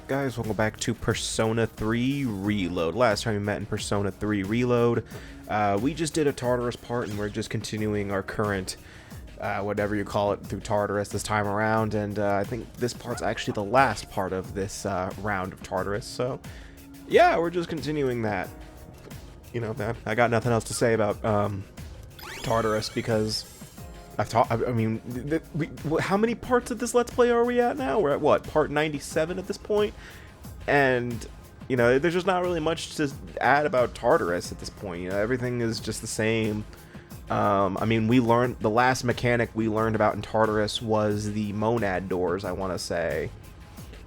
guys? Welcome back to Persona 3 Reload. Last time we met in Persona 3 Reload, we just did a Tartarus part, and we're just continuing our current, whatever you call it, through Tartarus this time around, and I think this part's actually the last part of this round of Tartarus, so yeah, we're just continuing that. You know, I got nothing else to say about Tartarus, because how many parts of this Let's Play are we at now? We're at, what, part 97 at this point? And, you know, there's just not really much to add about Tartarus at this point. You know, everything is just the same. I mean, we learned, the last mechanic we learned about in Tartarus was the monad doors, I want to say.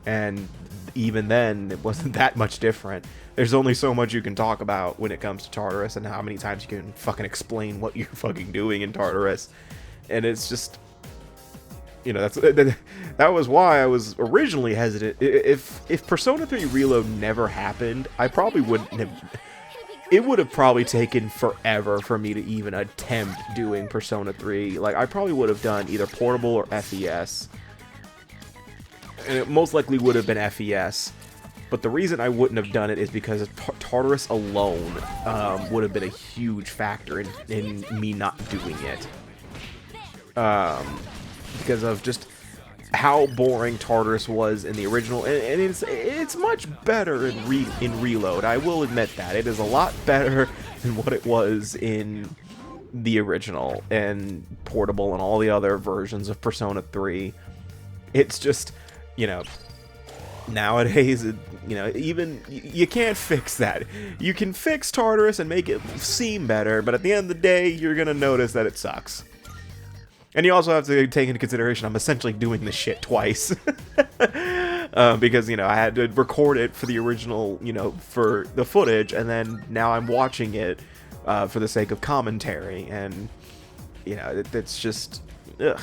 And even then, it wasn't that much different. There's only so much you can talk about when it comes to Tartarus, and how many times you can fucking explain what you're fucking doing in Tartarus. And it's just, you know, that was why I was originally hesitant. If Persona 3 Reload never happened, I probably wouldn't have. It would have probably taken forever for me to even attempt doing Persona 3. Like, I probably would have done either Portable or FES. And it most likely would have been FES. But the reason I wouldn't have done it is because Tartarus alone would have been a huge factor in me not doing it. Because of just how boring Tartarus was in the original, and it's much better in Reload. I will admit that it is a lot better than what it was in the original and Portable and all the other versions of Persona 3. It's just, you know, nowadays, you know, even you can't fix that. You can fix Tartarus and make it seem better, but at the end of the day, you're gonna notice that it sucks. And you also have to take into consideration I'm essentially doing this shit twice. Because, you know, I had to record it for the original, you know, for the footage, and then now I'm watching it for the sake of commentary, and, you know, it's just, ugh.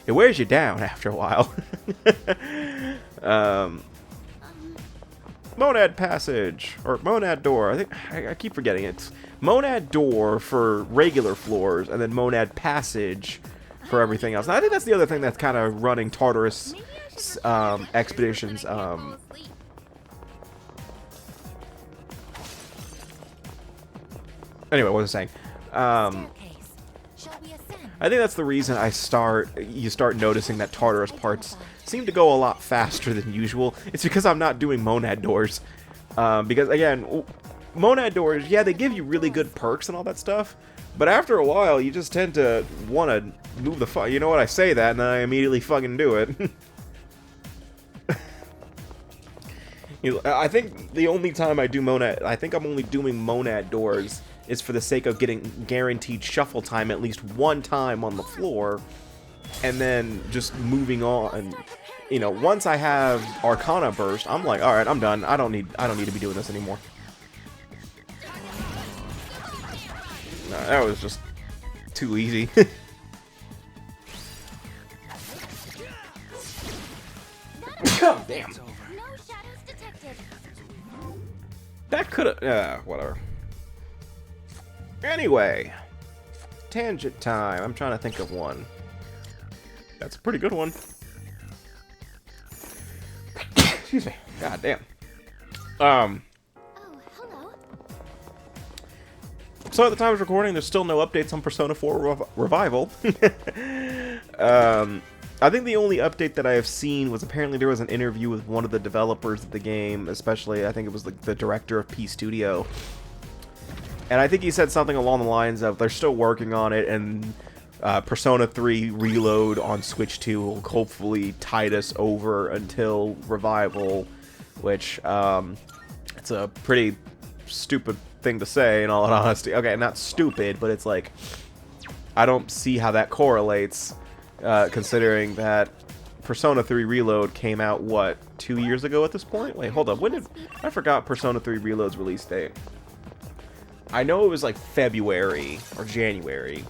It wears you down after a while. Monad Passage, or Monad Door, I think, I keep forgetting it. Monad Door for regular floors, and then Monad Passage for everything else. Now, I think that's the other thing that's kind of running Tartarus Expeditions. Anyway, what was I saying? I think that's the reason you start noticing that Tartarus parts seem to go a lot faster than usual. It's because I'm not doing Monad Doors. Because, again, Monad Doors, yeah, they give you really good perks and all that stuff, but after a while, you just tend to want to move the you know what, I say that, and then I immediately fucking do it. I think the only time I do Monad, I think I'm only doing Monad Doors is for the sake of getting guaranteed shuffle time at least one time on the floor, and then just moving on. And, you know, once I have Arcana Burst, I'm like, alright, I'm done. I don't need to be doing this anymore. No, that was just too easy. God damn. That could've, whatever. Anyway, tangent time. I'm trying to think of one. That's a pretty good one. Excuse me. God damn. Oh, hello. So at the time of recording, there's still no updates on Persona 4 Revival. I think the only update that I have seen was apparently there was an interview with one of the developers of the game, especially I think it was the director of P Studio. And I think he said something along the lines of they're still working on it, and Persona 3 Reload on Switch 2 will hopefully tide us over until Revival, which, it's a pretty stupid thing to say, in all honesty. Okay, not stupid, but it's like, I don't see how that correlates, considering that Persona 3 Reload came out, what, 2 years ago at this point? Wait, hold up, I forgot Persona 3 Reload's release date. I know it was like February or January.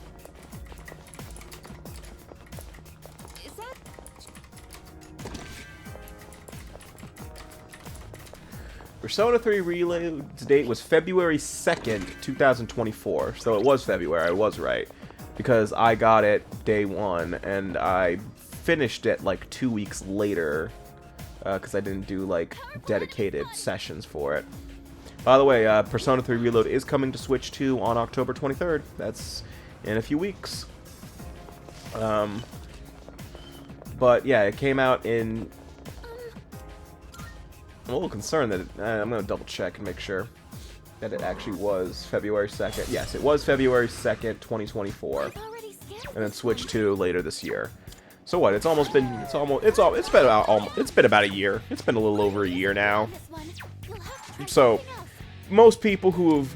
Is that... Persona 3 Reload's date was February 2nd, 2024. So it was February, I was right. Because I got it day one, and I finished it like 2 weeks later. because I didn't do like dedicated sessions for it. By the way, Persona 3 Reload is coming to Switch 2 on October 23rd. That's in a few weeks. But yeah, it came out in... I'm a little concerned that I'm going to double check and make sure that it actually was February 2nd. Yes, it was February 2nd, 2024. And then Switch 2 later this year. So what? It's almost been it's been about a year. It's been a little over a year now. So most people who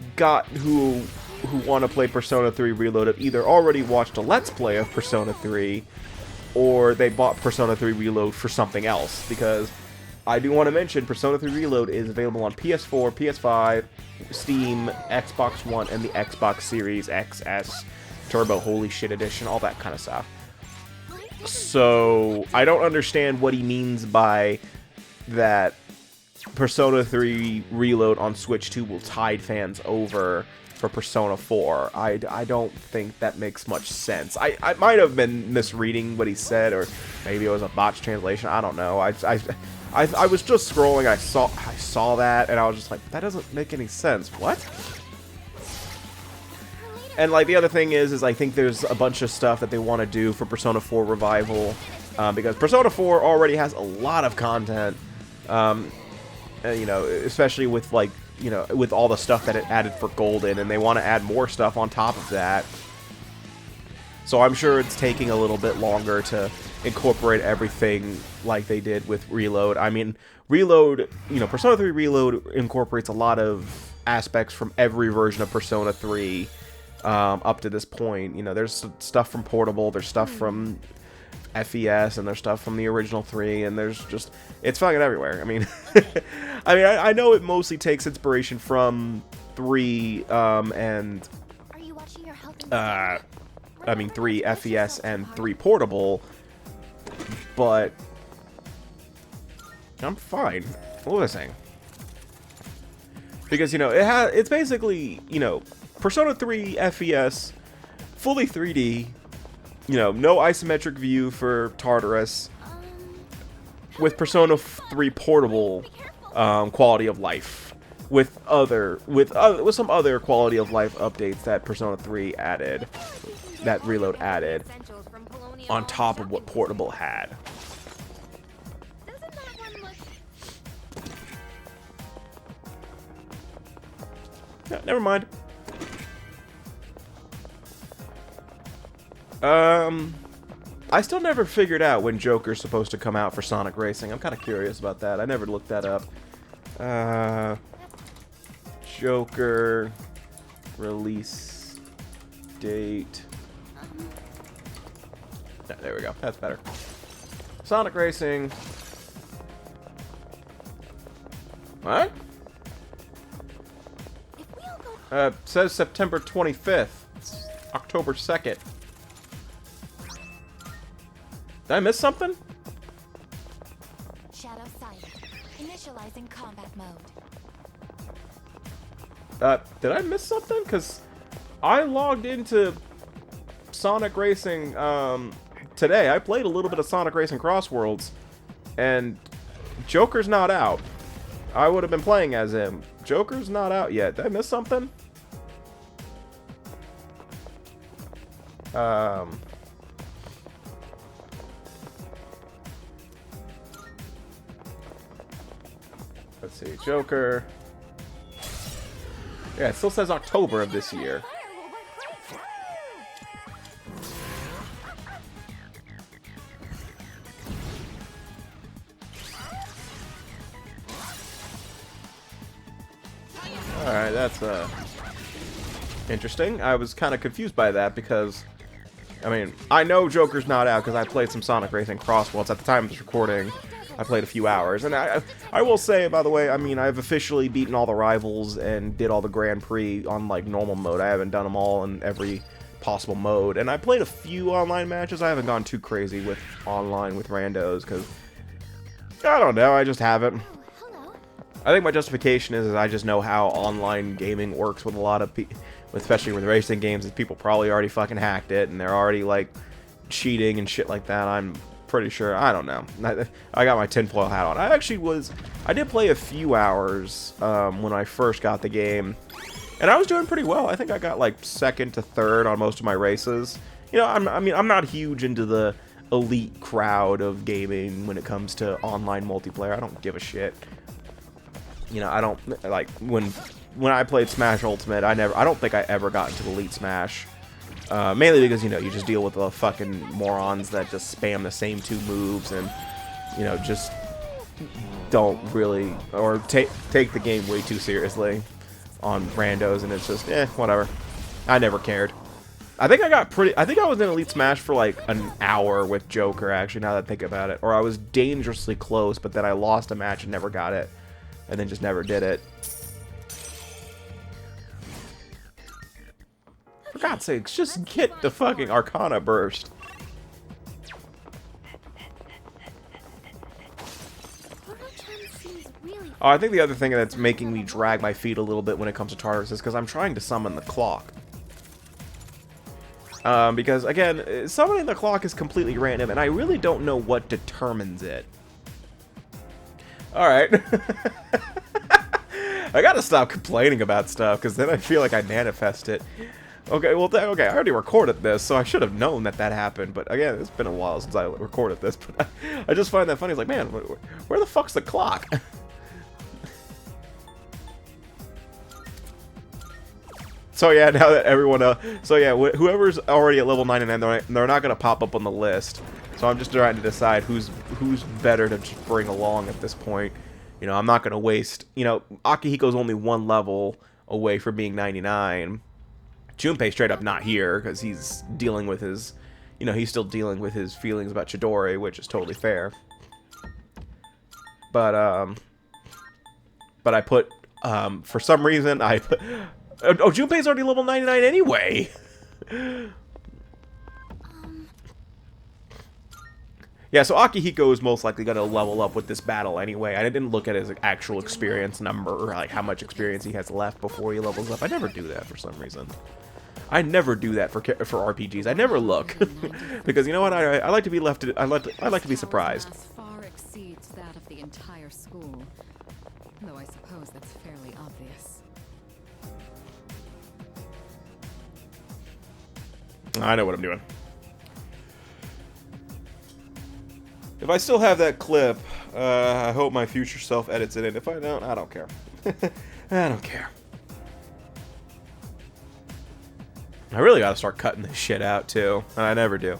want to play Persona 3 Reload have either already watched a Let's Play of Persona 3, or they bought Persona 3 Reload for something else, because I do want to mention Persona 3 Reload is available on PS4, PS5, Steam, Xbox One, and the Xbox Series XS, Turbo Holy Shit Edition, all that kind of stuff. So I don't understand what he means by that Persona 3 Reload on Switch 2 will tide fans over for Persona 4. I don't think that makes much sense. I might have been misreading what he said, or maybe it was a botched translation. I don't know. I was just scrolling. I saw that, and I was just like, that doesn't make any sense. What? And like the other thing is I think there's a bunch of stuff that they want to do for Persona 4 Revival, because Persona 4 already has a lot of content. You know, especially with like, you know, with all the stuff that it added for Golden, and they want to add more stuff on top of that. So I'm sure it's taking a little bit longer to incorporate everything like they did with Reload. I mean, Reload, you know, Persona 3 Reload incorporates a lot of aspects from every version of Persona 3 up to this point. You know, there's stuff from Portable, there's stuff from FES, and there's stuff from the original 3, and there's just, it's fucking everywhere. I mean, I know it mostly takes inspiration from 3, and Are you watching your health I mean 3 FES and 3 Portable, but I'm fine. What was I saying? Because, you know, it's basically, you know, Persona 3 FES, fully 3D, you know, no isometric view for Tartarus, with Persona 3 Portable quality of life, with some other quality of life updates that Persona 3 added, that Reload added, on top of what Portable had. Yeah, never mind. I still never figured out when Joker's supposed to come out for Sonic Racing. I'm kind of curious about that. I never looked that up. Joker release date. Yeah, there we go. That's better. Sonic Racing. What? Says September 25th. It's October 2nd. Did I miss something? Shadow sight. Initializing combat mode. Did I miss something? Because I logged into Sonic Racing today. I played a little bit of Sonic Racing Cross Worlds, and Joker's not out. I would have been playing as him. Joker's not out yet. Did I miss something? Let's see, Joker. Yeah, it still says October of this year. Alright, that's interesting. I was kind of confused by that because, I mean, I know Joker's not out because I played some Sonic Racing Cross Worlds at the time of this recording. I played a few hours, and I will say, by the way, I mean, I've officially beaten all the rivals and did all the Grand Prix on, like, normal mode. I haven't done them all in every possible mode, and I played a few online matches. I haven't gone too crazy with online with randos, because, I don't know, I just haven't. I think my justification is I just know how online gaming works with a lot of people, especially with racing games, is people probably already fucking hacked it, and they're already, like, cheating and shit like that. pretty sure. I don't know. I got my tinfoil hat on. I did play a few hours when I first got the game, and I was doing pretty well. I think I got like second to third on most of my races. You know, I'm not huge into the elite crowd of gaming when it comes to online multiplayer. I don't give a shit. You know, I don't like when I played Smash Ultimate. I don't think I ever got into Elite Smash. Mainly because, you know, you just deal with the fucking morons that just spam the same two moves and, you know, just don't really, or take the game way too seriously on randos, and it's just, whatever. I never cared. I think I was in Elite Smash for like an hour with Joker, actually, now that I think about it. Or I was dangerously close, but then I lost a match and never got it. And then just never did it. For God's sakes, just get the fucking Arcana burst. Oh, I think the other thing that's making me drag my feet a little bit when it comes to Tartarus is because I'm trying to summon the clock. Because, again, summoning the clock is completely random, and I really don't know what determines it. Alright. I gotta stop complaining about stuff, because then I feel like I manifest it. Okay, well, okay, I already recorded this, so I should have known that happened, but again, it's been a while since I recorded this, but I just find that funny. It's like, man, where the fuck's the clock? So yeah, now that everyone, whoever's already at level 99, they're not gonna pop up on the list. So I'm just trying to decide who's better to just bring along at this point. You know, I'm not gonna waste. You know, Akihiko's only one level away from being 99. Junpei's straight up not here because he's dealing with his, you know, he's still dealing with his feelings about Chidori, which is totally fair. But I put, for some reason, I put. Oh, Junpei's already level 99 anyway! Yeah, so Akihiko is most likely going to level up with this battle anyway. I didn't look at his actual experience number, or like how much experience he has left before he levels up. I never do that for some reason. I never do that for RPGs. I never look. Because you know what? I like to be left. I like to be surprised. Far exceeds that of the entire school. Though I suppose that's fairly obvious. I know what I'm doing. If I still have that clip, I hope my future self edits it in. If I don't, I don't care. I don't care. I really gotta start cutting this shit out, too. And I never do.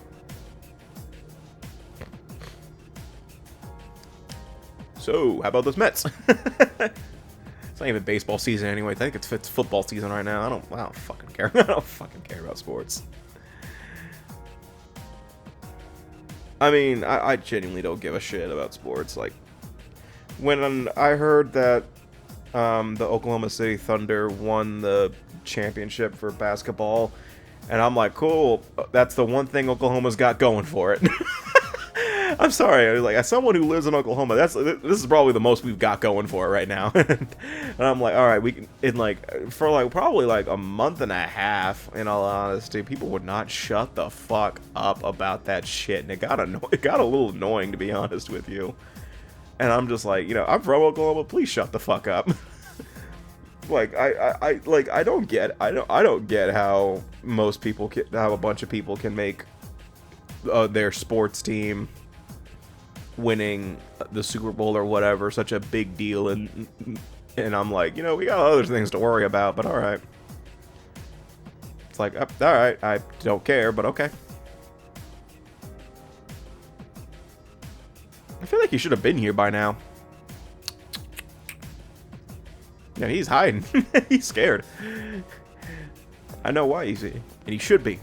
So, how about those Mets? It's not even baseball season anyway. I think it's football season right now. I don't fucking care. I don't fucking care about sports. I mean, I genuinely don't give a shit about sports. Like, when I heard that the Oklahoma City Thunder won the championship for basketball, and I'm like, cool, that's the one thing Oklahoma's got going for it. I'm sorry, like, as someone who lives in Oklahoma, this is probably the most we've got going for it right now. And I'm like, all right, we can, for like probably like a month and a half, in all honesty, people would not shut the fuck up about that shit, and it got a little annoying, to be honest with you. And I'm just like, you know, I'm from Oklahoma, please shut the fuck up. Like, I don't get how most people how a bunch of people can make their sports team winning the Super Bowl or whatever such a big deal, and I'm like, you know, we got other things to worry about, but alright. It's like, alright, I don't care, but okay. I feel like he should have been here by now. Yeah, he's hiding. He's scared. I know why he's here, and he should be.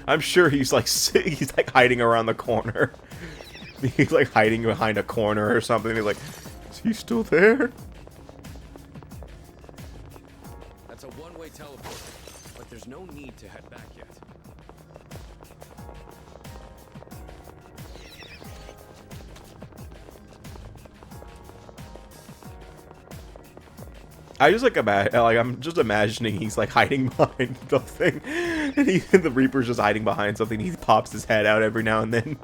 I'm sure he's like hiding around the corner. He's like hiding behind a corner or something. He's like, is he still there? That's a one-way teleport, but there's no need to head back yet. I just like I'm just imagining he's like hiding behind something, and the Reaper's just hiding behind something. He pops his head out every now and then,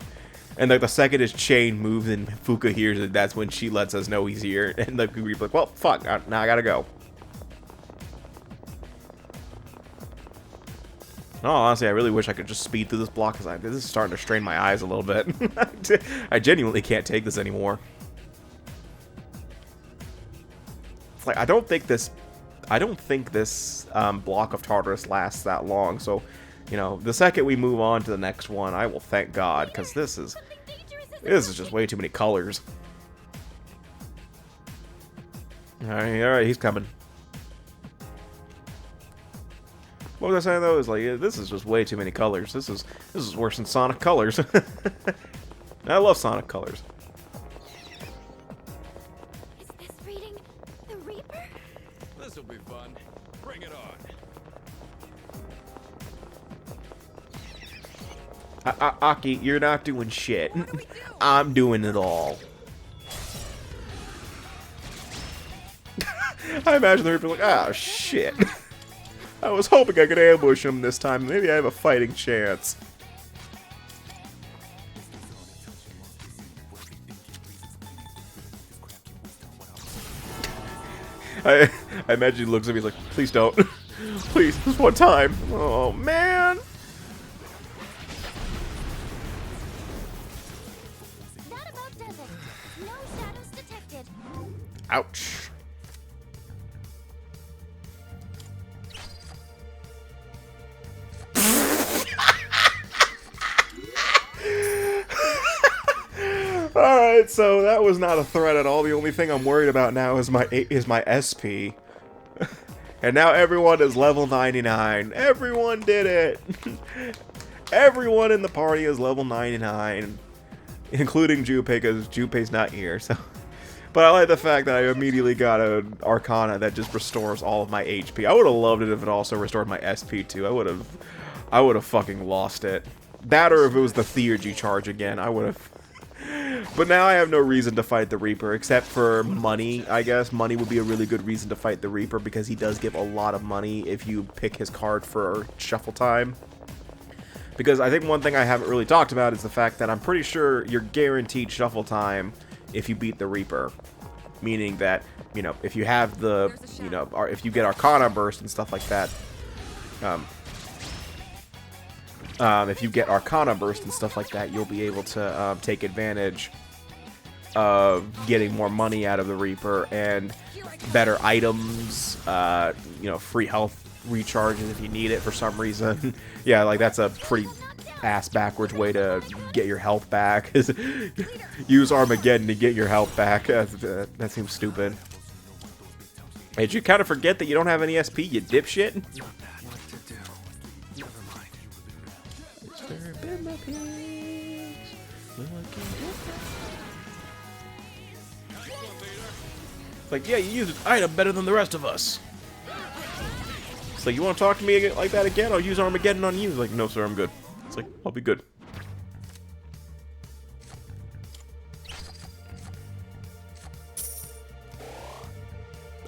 and like the second his chain moves and Fuka hears it, that's when she lets us know he's here. And the Reaper's like, well, fuck, now I gotta go. No, honestly, I really wish I could just speed through this block because this is starting to strain my eyes a little bit. I genuinely can't take this anymore. Like, I don't think this block of Tartarus lasts that long. So, you know, the second we move on to the next one, I will thank God, because this is just way too many colors. All right, he's coming. What was I saying though? Is like, this is just way too many colors. This is worse than Sonic Colors. I love Sonic Colors. Is this reading the Reaper? This'll be fun. Bring it on. Aki, you're not doing shit. I'm doing it all. I imagine the Reaper like, ah, shit. I was hoping I could ambush him this time. Maybe I have a fighting chance. I imagine he looks at me like, please don't. Please, this one time. Oh, man. That about does it. No shadows detected. Ouch. Alright, so that was not a threat at all. The only thing I'm worried about now is my SP. And now everyone is level 99. Everyone did it! Everyone in the party is level 99. Including Junpei, because Junpei's not here, so... But I like the fact that I immediately got an Arcana that just restores all of my HP. I would have loved it if it also restored my SP too. I would have fucking lost it. That, or if it was the Theurgy charge again, I would have... But now I have no reason to fight the Reaper, except for money, I guess. Money would be a really good reason to fight the Reaper, because he does give a lot of money if you pick his card for shuffle time. Because I think one thing I haven't really talked about is the fact that I'm pretty sure you're guaranteed shuffle time if you beat the Reaper. Meaning that, you know, if you have the, you know, or if you get Arcana Burst and stuff like that, if you get Arcana Burst and stuff like that, you'll be able to take advantage of getting more money out of the Reaper and better items, you know, free health recharges if you need it for some reason. Yeah, like that's a pretty ass-backwards way to get your health back. Use Armageddon to get your health back. That seems stupid. Hey, did you kind of forget that you don't have any SP, you dipshit? It's like, yeah, you use an item better than the rest of us. It's like, you want to talk to me like that again? I'll use Armageddon on you. It's like, no, sir, I'm good. It's like, I'll be good.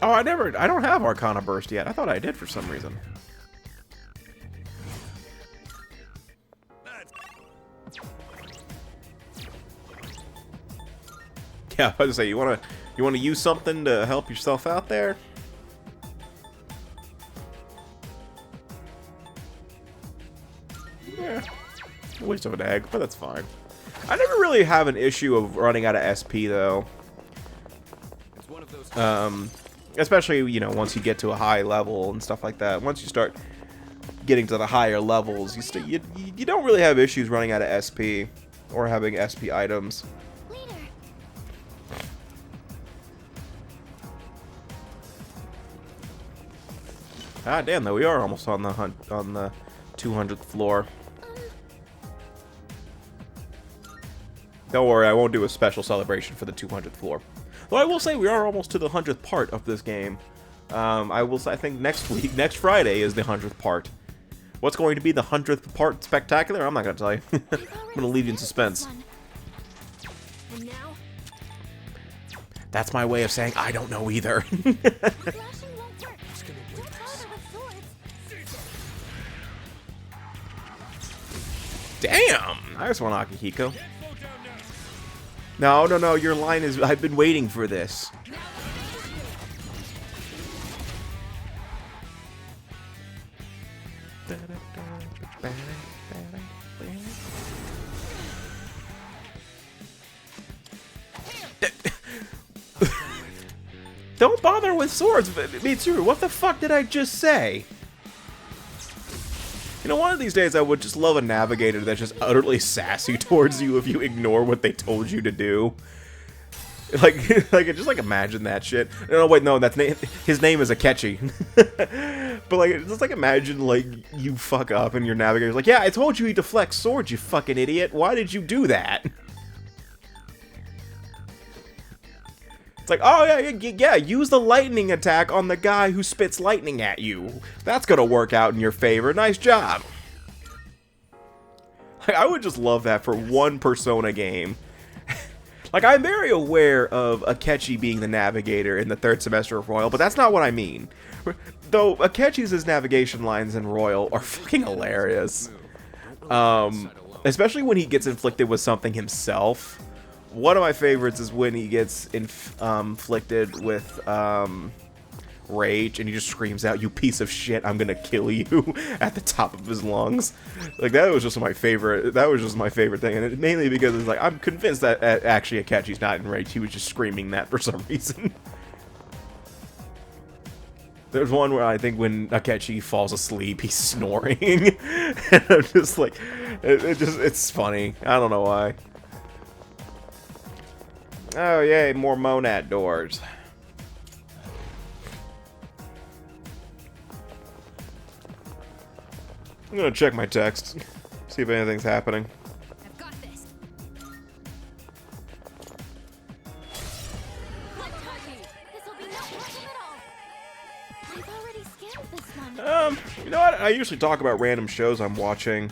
Oh, I don't have Arcana Burst yet. I thought I did for some reason. Yeah, I was gonna say, you wanna use something to help yourself out there? Yeah, waste of an egg, but that's fine. I never really have an issue of running out of SP though. It's one of those Especially, you know, once you get to a high level and stuff like that. Once you start getting to the higher levels, you don't really have issues running out of SP or having SP items. Leader. Ah, damn, though, we are almost on the 200th floor. Don't worry, I won't do a special celebration for the 200th floor. Though I will say we are almost to the 100th part of this game. I think next Friday is the 100th part. What's going to be the 100th part spectacular? I'm not going to tell you. I'm going to leave you in suspense. And now, That's my way of saying I don't know either. flashing Damn! Nice one, Akihiko. No, no, no, your line is... I've been waiting for this. Don't bother with swords, Mitsuru. What the fuck did I just say? You know, one of these days I would just love a navigator that's just utterly sassy towards you if you ignore what they told you to do. Like just like imagine that shit. No, wait, no, his name is Akechi. But like, just like imagine like you fuck up and your navigator's like, yeah, I told you he deflects swords, you fucking idiot. Why did you do that? It's like, oh yeah, use the lightning attack on the guy who spits lightning at you. That's gonna work out in your favor. Nice job. Like, I would just love that for one Persona game. Like, I'm very aware of Akechi being the navigator in the third semester of Royal, but that's not what I mean. Though Akechi's navigation lines in Royal are fucking hilarious. Especially when he gets inflicted with something himself. One of my favorites is when he gets inflicted with rage and he just screams out, "You piece of shit, I'm gonna kill you," at the top of his lungs. Like, that was just my favorite. That was just my favorite thing, and it, mainly because it's like, I'm convinced that actually Akechi's not in rage. He was just screaming that for some reason. There's one where I think when Akechi falls asleep, he's snoring, and I'm just like, it's funny. I don't know why. Oh yay, more Monad doors. I'm gonna check my text, see if anything's happening. I've got this. This'll be no problem at all. I've already scanned this one. You know what? I usually talk about random shows I'm watching.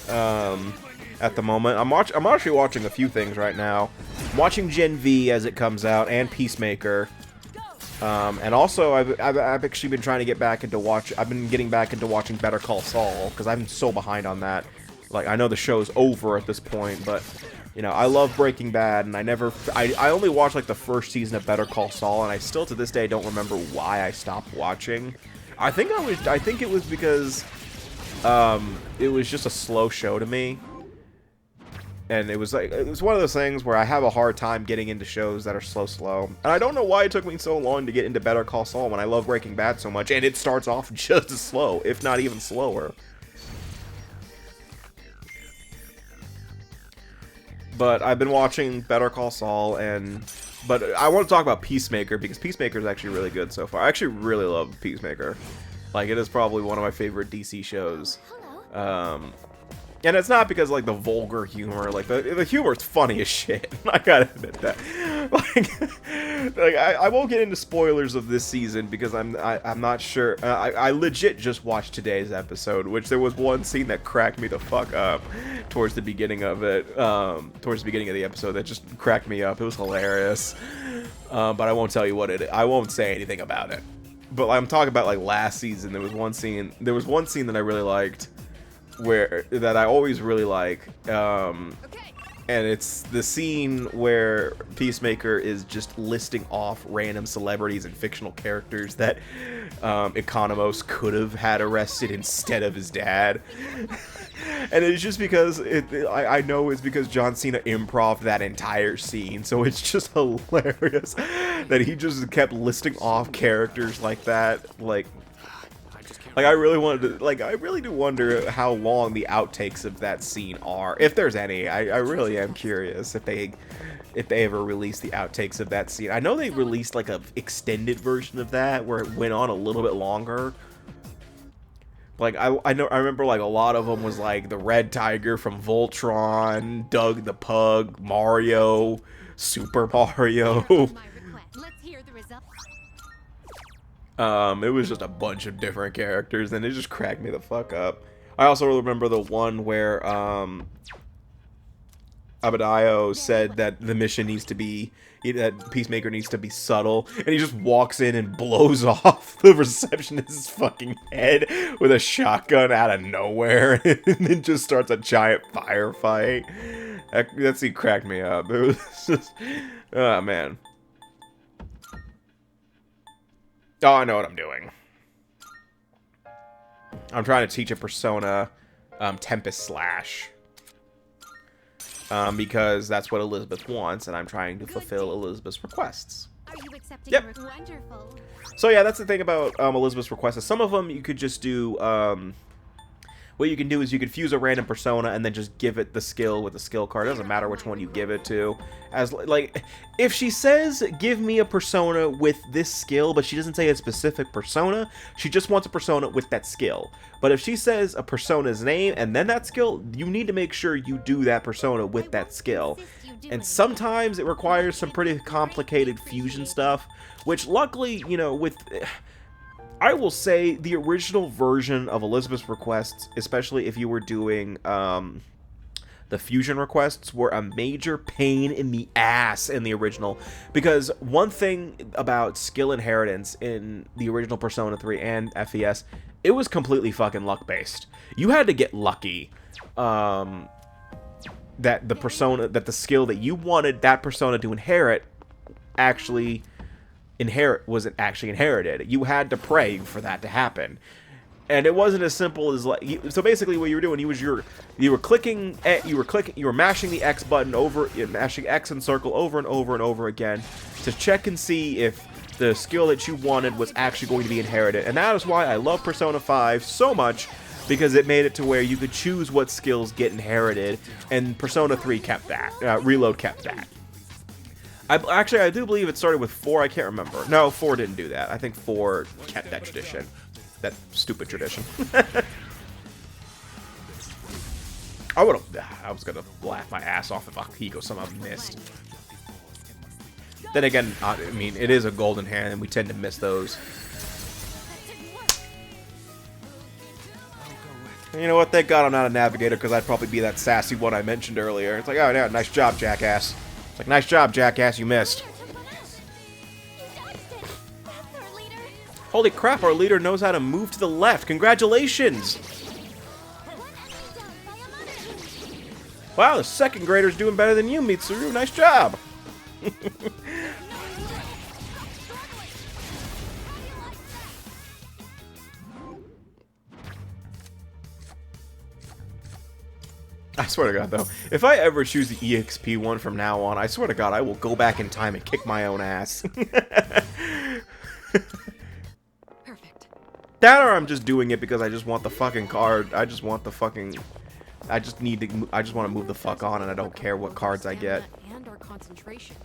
At the moment, I'm actually watching a few things right now. I'm watching Gen V as it comes out, and Peacemaker. And also, I've actually been trying to get back into I've been getting back into watching Better Call Saul, because I'm so behind on that. Like, I know the show's over at this point, but, you know, I love Breaking Bad, and I only watched, like, the first season of Better Call Saul, and I still, to this day, don't remember why I stopped watching. I think it was because, it was just a slow show to me. And it was one of those things where I have a hard time getting into shows that are slow. And I don't know why it took me so long to get into Better Call Saul when I love Breaking Bad so much, and it starts off just as slow, if not even slower. But I've been watching Better Call Saul, but I want to talk about Peacemaker, because Peacemaker is actually really good so far. I actually really love Peacemaker. Like, it is probably one of my favorite DC shows. Hello. And it's not because, like, the vulgar humor, like, the humor's funny as shit. I gotta admit that. Like I won't get into spoilers of this season because I'm not sure. I legit just watched today's episode, which there was one scene that cracked me the fuck up towards the beginning of it, towards the beginning of the episode that just cracked me up. It was hilarious. But I won't tell you what I won't say anything about it. But I'm talking about, like, last season, there was one scene that I really liked, that I always really like, and it's the scene where Peacemaker is just listing off random celebrities and fictional characters that Economos could have had arrested instead of his dad. And it's just because I know it's because John Cena improv that entire scene, so it's just hilarious that he just kept listing off characters like that. Like, I really do wonder how long the outtakes of that scene are, if there's any. I really am curious if they ever released the outtakes of that scene. I know they released, like, a extended version of that where it went on a little bit longer. Like, I remember, like, a lot of them was, like, the Red Tiger from Voltron, Doug the Pug, Mario, Super Mario. Let's hear the results. It was just a bunch of different characters, and it just cracked me the fuck up. I also remember the one where, Abadayo said that the mission needs to be, that Peacemaker needs to be subtle, and he just walks in and blows off the receptionist's fucking head with a shotgun out of nowhere, and then just starts a giant firefight. That scene cracked me up. It was just, oh man. Oh, I know what I'm doing. I'm trying to teach a Persona Tempest Slash. Because that's what Elizabeth wants, and I'm trying to fulfill Elizabeth's requests. Are you accepting? Yep. Wonderful. So yeah, that's the thing about Elizabeth's requests. Some of them you could just do. What you can do is you could fuse a random persona and then just give it the skill with the skill card. It doesn't matter which one you give it to. As like, if she says, give me a persona with this skill, but she doesn't say a specific persona, she just wants a persona with that skill. But if she says a persona's name and then that skill, you need to make sure you do that persona with that skill. And sometimes it requires some pretty complicated fusion stuff, which luckily, you know, with... I will say the original version of Elizabeth's requests, especially if you were doing the fusion requests, were a major pain in the ass in the original. Because one thing about skill inheritance in the original Persona 3 and FES, it was completely fucking luck-based. You had to get lucky that the persona, that the skill that you wanted that persona to inherit actually... wasn't actually inherited. You had to pray for that to happen, and it wasn't as simple as like. So basically, what you were doing, you were mashing the X button over, mashing X and circle over and over and over again to check and see if the skill that you wanted was actually going to be inherited. And that is why I love Persona 5 so much, because it made it to where you could choose what skills get inherited, and Persona 3 kept that. Reload kept that. I do believe it started with 4. I can't remember. No, 4 didn't do that. I think 4 kept that tradition. That stupid tradition. I was gonna laugh my ass off if Akihiko somehow missed. Then again, I mean, it is a golden hand, and we tend to miss those. You know what? Thank God I'm not a navigator, because I'd probably be that sassy one I mentioned earlier. It's like, oh yeah, nice job, jackass. It's like, nice job, jackass, you missed. Holy crap, our leader knows how to move to the left. Congratulations! Wow, the second grader's doing better than you, Mitsuru. Nice job! I swear to God, though, if I ever choose the EXP one from now on, I swear to God, I will go back in time and kick my own ass. Perfect. That, or I'm just doing it because I just want the fucking card. I just want to move the fuck on, and I don't care what cards I get. And our concentration.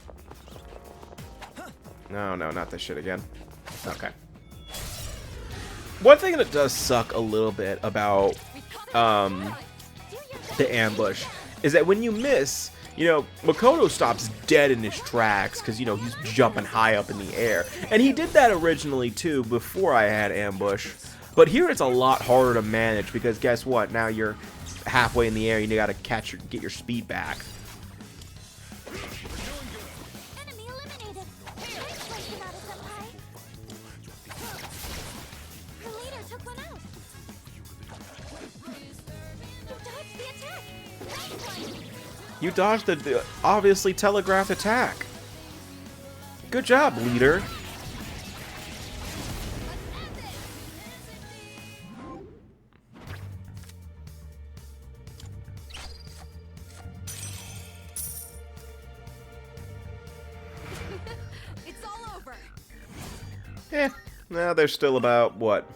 No, not this shit again. Okay. One thing that does suck a little bit about, the ambush is that when you miss, you know, Makoto stops dead in his tracks because, you know, he's jumping high up in the air. And he did that originally too before I had ambush. But here it's a lot harder to manage because guess what? Now you're halfway in the air and you gotta get your speed back. Enemy eliminated. Nice play, Hinata-senpai. Her leader took one out. You dodged the attack. Nice one. You dodged the obviously telegraphed attack. Good job, leader. It's all over. Now there's still about, what,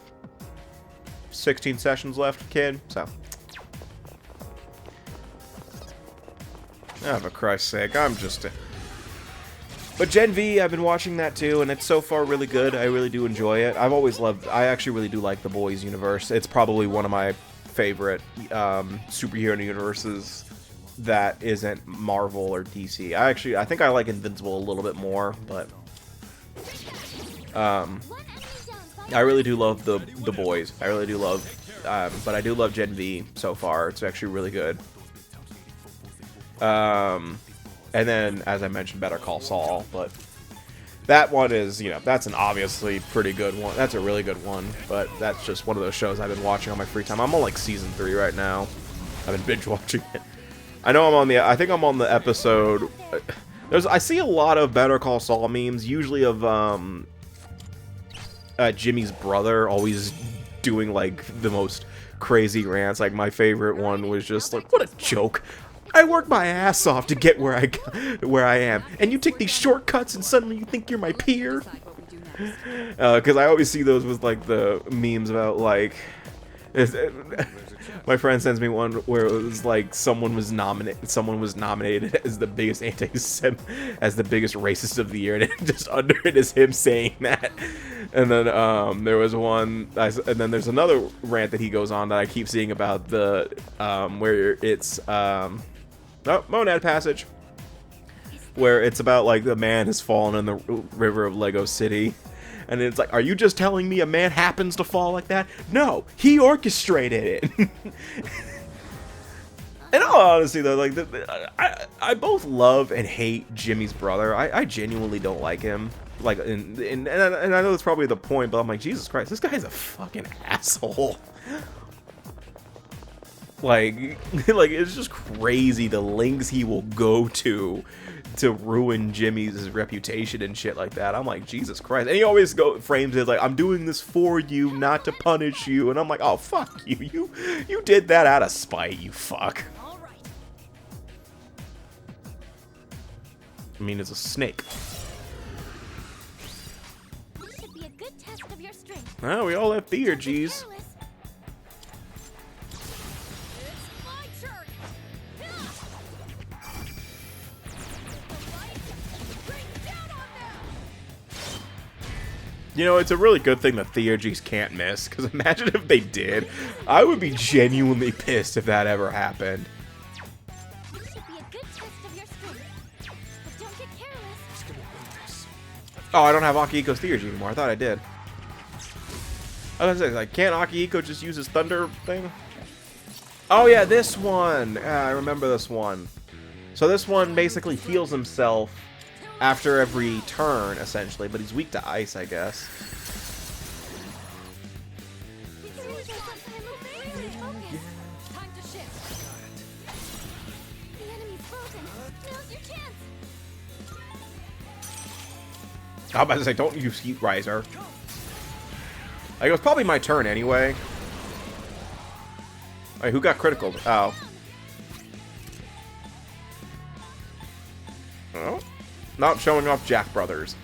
16 sessions left, kid? So. Oh, for Christ's sake, I'm just... But Gen V, I've been watching that too, and it's so far really good. I really do enjoy it. I've always loved... I actually really do like the Boys universe. It's probably one of my favorite superhero universes that isn't Marvel or DC. I think I like Invincible a little bit more, but... I really do love the Boys. I really do love... but I do love Gen V so far. It's actually really good. And then, as I mentioned, Better Call Saul, but that one is, you know, that's an obviously pretty good one. That's a really good one, but that's just one of those shows I've been watching on my free time. I'm on like season 3 right now. I've been binge watching it. I know I think I'm on the episode. I see a lot of Better Call Saul memes, usually of Jimmy's brother always doing like the most crazy rants. Like my favorite one was just like, what a joke. I work my ass off to get where I am, and you take these shortcuts and suddenly you think you're my peer? Because I always see those with like the memes about like my friend sends me one where it was like someone was nominated as the biggest as the biggest racist of the year, and just under it is him saying that. And then there was one, and then there's another rant that he goes on that I keep seeing about the where it's Monad Passage, where it's about like the man has fallen in the river of Lego City. And it's like, are you just telling me a man happens to fall like that? No, he orchestrated it. In all honesty, though, like I both love and hate Jimmy's brother. I genuinely don't like him. Like, and I know that's probably the point, but I'm like, Jesus Christ, this guy's a fucking asshole. Like it's just crazy the lengths he will go to ruin Jimmy's reputation and shit like that. I'm like, Jesus Christ. And he always frames it like, I'm doing this for you, not to punish you. And I'm like, oh, fuck you. You did that out of spite, you fuck. I mean, it's a snake. Should be a good test of your strength. Well, we all have theurgies. You know, it's a really good thing the theurgies can't miss, because imagine if they did. I would be genuinely pissed if that ever happened. This should be a good test of your strength. But don't get careless. Oh, I don't have Akihiko's theurgy anymore. I thought I did. I was gonna say, like, can't Akihiko just use his thunder thing? Oh yeah, this one. I remember this one. So this one basically heals himself after every turn, essentially, but he's weak to ice, I guess. Time to shift. The enemy's frozen. Now's your chance. I was about to say, don't use Heat Riser. Like, it was probably my turn anyway. Wait, who got critical? Oh. Oh. Not showing off Jack Brothers.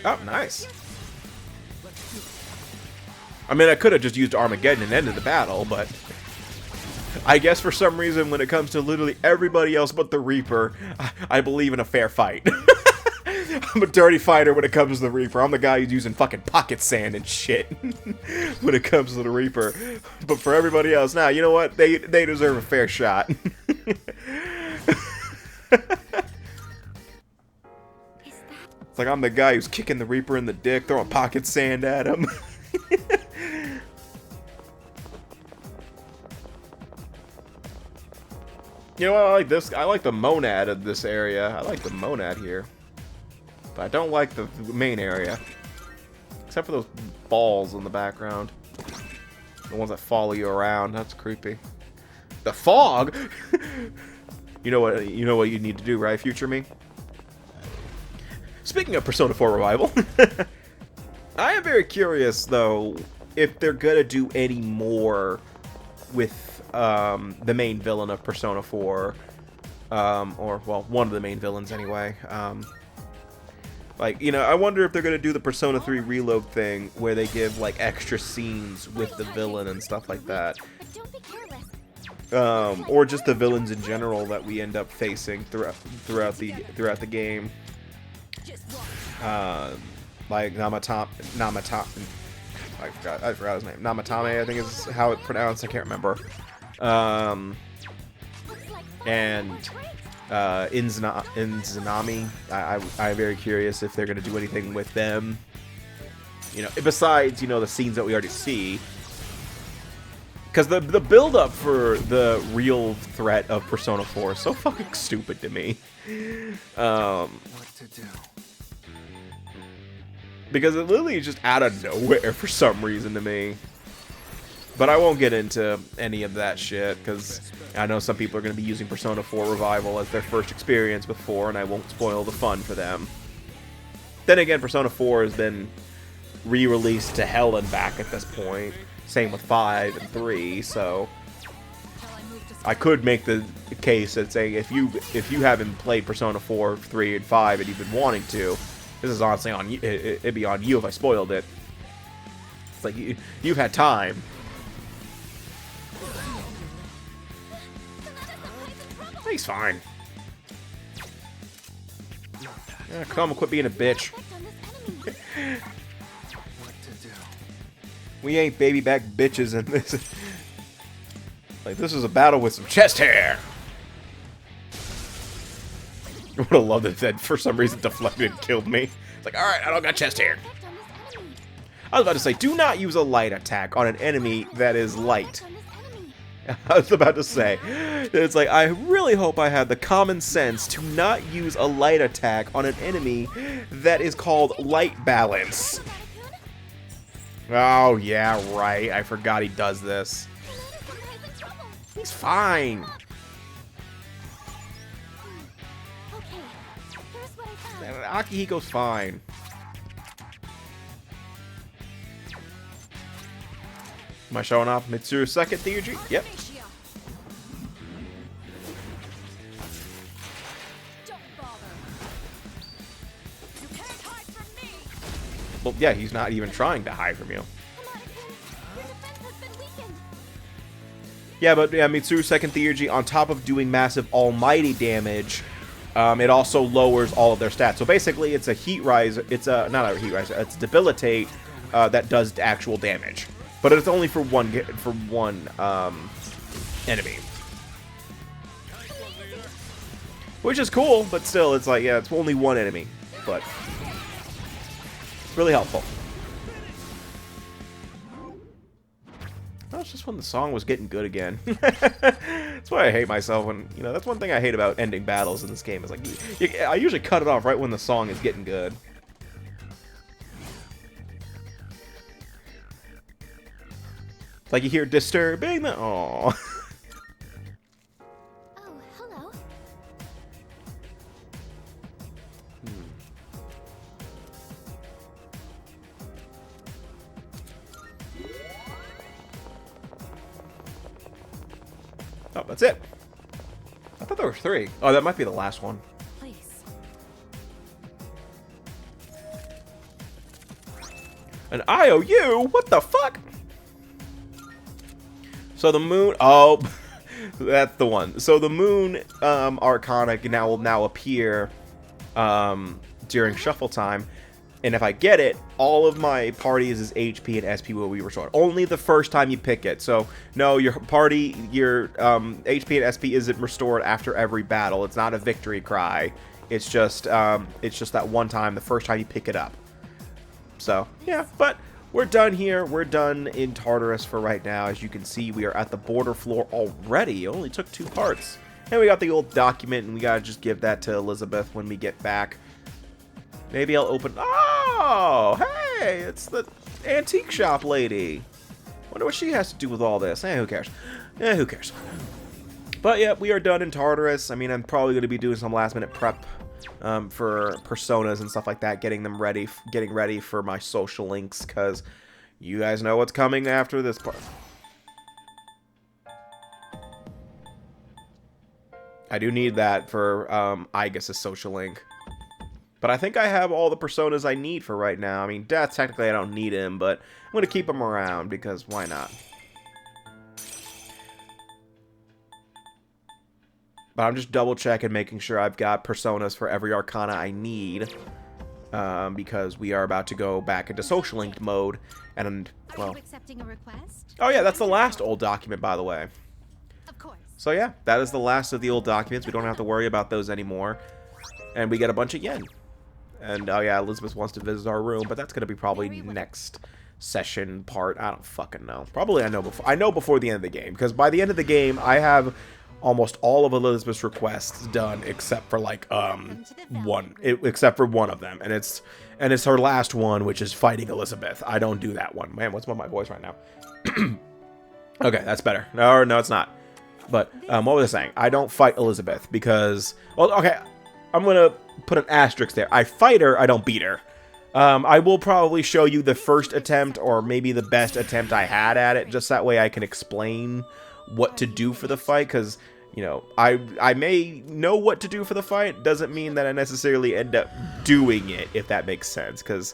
Oh, nice. I mean, I could have just used Armageddon and ended the battle, but I guess for some reason when it comes to literally everybody else but the Reaper, I believe in a fair fight. I'm a dirty fighter when it comes to the Reaper. I'm the guy who's using fucking pocket sand and shit when it comes to the Reaper. But for everybody else, now, you know what? They deserve a fair shot. It's like I'm the guy who's kicking the Reaper in the dick, throwing pocket sand at him. You know what? I like this. I like the monad of this area. I like the monad here. But I don't like the main area. Except for those balls in the background. The ones that follow you around. That's creepy. The fog? You know what you need to do, right, future me? Speaking of Persona 4 Revival, I am very curious, though, if they're gonna do any more with the main villain of Persona 4. Or, well, one of the main villains, anyway. Like, you know, I wonder if they're going to do the Persona 3 Reload thing where they give, like, extra scenes with the villain and stuff like that. Or just the villains in general that we end up facing throughout the game. Like I forgot his name. Namatame, I think is how it's pronounced. I can't remember. And Inzanami. I'm very curious if they're going to do anything with them. You know, besides, you know, the scenes that we already see. Because the build-up for the real threat of Persona 4 is so fucking stupid to me. What to do? Because it literally is just out of nowhere for some reason to me. But I won't get into any of that shit, because I know some people are going to be using Persona 4 Revival as their first experience with 4, and I won't spoil the fun for them. Then again, Persona 4 has been re-released to hell and back at this point. Same with 5 and 3, so I could make the case that saying if you haven't played Persona 4, 3, and 5 and you've been wanting to, this is honestly on you. It'd be on you if I spoiled it. It's like you've had time. He's fine. Yeah, come on, quit being a bitch. What to do? We ain't baby back bitches in this. Like, this is a battle with some chest hair. I would have loved it if that for some reason deflected and killed me. It's like, alright, I don't got chest hair. I was about to say, do not use a light attack on an enemy that is light. I was about to say, it's like, I really hope I had the common sense to not use a light attack on an enemy that is called light balance. Oh, yeah, right. I forgot he does this. He's fine. Akihiko's fine. Am I showing off Mitsuru's second theurgy? Yep. Well, yeah, he's not even trying to hide from you. Yeah, but yeah, Mitsuru's second theurgy, on top of doing massive almighty damage, it also lowers all of their stats. So basically, it's a heat rise. It's a not a heat rise. It's debilitate that does actual damage, but it's only for one enemy, which is cool. But still, it's like, yeah, it's only one enemy, but really helpful. That was just when the song was getting good again. That's why I hate myself when, you know, that's one thing I hate about ending battles in this game is like, I usually cut it off right when the song is getting good. Like you hear disturbing the, aww. Oh, hello. Oh, that's it. I thought there were 3. Oh, that might be the last one. Please. An IOU? What the fuck? So the moon... Oh, that's the one. So the moon arcana will now appear during shuffle time. And if I get it, all of my parties' HP and SP will be restored. Only the first time you pick it. So, no, your party, your HP and SP isn't restored after every battle. It's not a victory cry. It's just that one time, the first time you pick it up. So, yeah, but we're done here. We're done in Tartarus for right now. As you can see, we are at the border floor already. It only took 2 parts. And we got the old document, and we gotta just give that to Elizabeth when we get back. Maybe I'll open... Oh, hey, it's the antique shop lady. Wonder what she has to do with all this. Who cares? Who cares? But yeah, we are done in Tartarus. I mean, I'm probably going to be doing some last-minute prep for personas and stuff like that, getting ready for my social links, because you guys know what's coming after this part. I do need that for Igus's social link. But I think I have all the personas I need for right now. I mean, Death, technically I don't need him, but I'm going to keep him around, because why not? But I'm just double-checking, making sure I've got personas for every arcana I need. Because we are about to go back into social linked mode. And, well... Are you accepting a request? Oh yeah, that's the last old document, by the way. Of course. So yeah, that is the last of the old documents. We don't have to worry about those anymore. And we get a bunch of yen. And oh yeah, Elizabeth wants to visit our room, but that's gonna be probably next session part. I don't fucking know. Probably I know before the end of the game, because by the end of the game I have almost all of Elizabeth's requests done except for like except for one of them, and it's her last one, which is fighting Elizabeth. I don't do that one. Man, what's with my voice right now? Okay, that's better. No, it's not. But what was I saying? I don't fight Elizabeth because, well, okay, I'm gonna put an asterisk there. I fight her, I don't beat her. I will probably show you the first attempt, or maybe the best attempt I had at it, just that way I can explain what to do for the fight, because, you know, I may know what to do for the fight, doesn't mean that I necessarily end up doing it, if that makes sense, because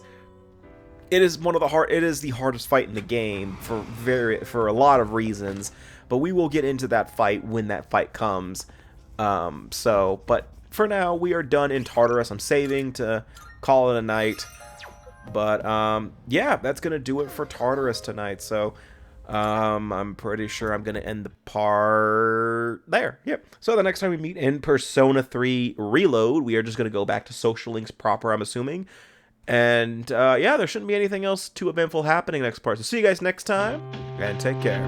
it is the hardest fight in the game for a lot of reasons, but we will get into that fight when that fight comes. But for now, we are done in Tartarus. I'm saving to call it a night. But, yeah, that's going to do it for Tartarus tonight. So, I'm pretty sure I'm going to end the part there. Yep. So the next time we meet in Persona 3 Reload, we are just going to go back to Social Links proper, I'm assuming. And, yeah, there shouldn't be anything else too eventful happening next part. So see you guys next time, and take care.